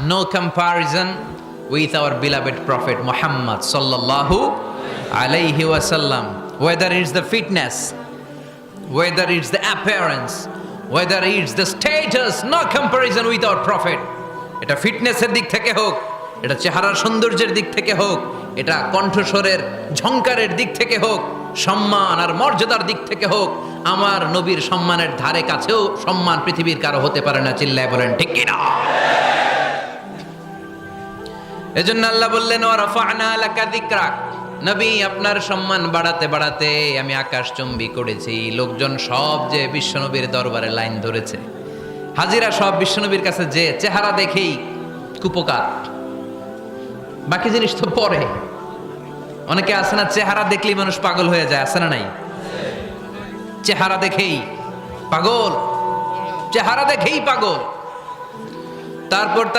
no comparison with our beloved Prophet Muhammad sallallahu alayhi wasallam. Whether it's the fitness, whether it's the appearance, whether it's the status, no comparison with our Prophet. এটা ফিটনেসের দিক থেকে হোক, এটা চেহারার সৌন্দর্যের দিক থেকে হোক, এটা কণ্ঠস্বরের ঝংকারের দিক থেকে হোক, সম্মান আর মর্যাদার দিক থেকে হোক, আমার নবীর সম্মানের ধারে কাছেও সম্মান পৃথিবীর কারো হতে পারে না। চিল্লায় বলেন ঠিক কি না? এজন্য আল্লাহ বললেন ওয়া রাফা'না লাকা যিকরাক, নবী আপনার সম্মান বাড়াতে বাড়াতে আমি আকাশচুম্বী করেছি। লোকজন সব যে বিশ্বনবীর দরবারে লাইন ধরেছে, হাজিরা সব বিশ্বনবীর কাছে যে চেহারা দেখেই কুপকার, বাকি জিনিস তো পরে। অনেকে আছে না, চেহারা দেখলেই মানুষ পাগল হয়ে যায়, আছে না নাই? চেহারা দেখেই পাগল, চেহারা দেখেই পাগল। তারপর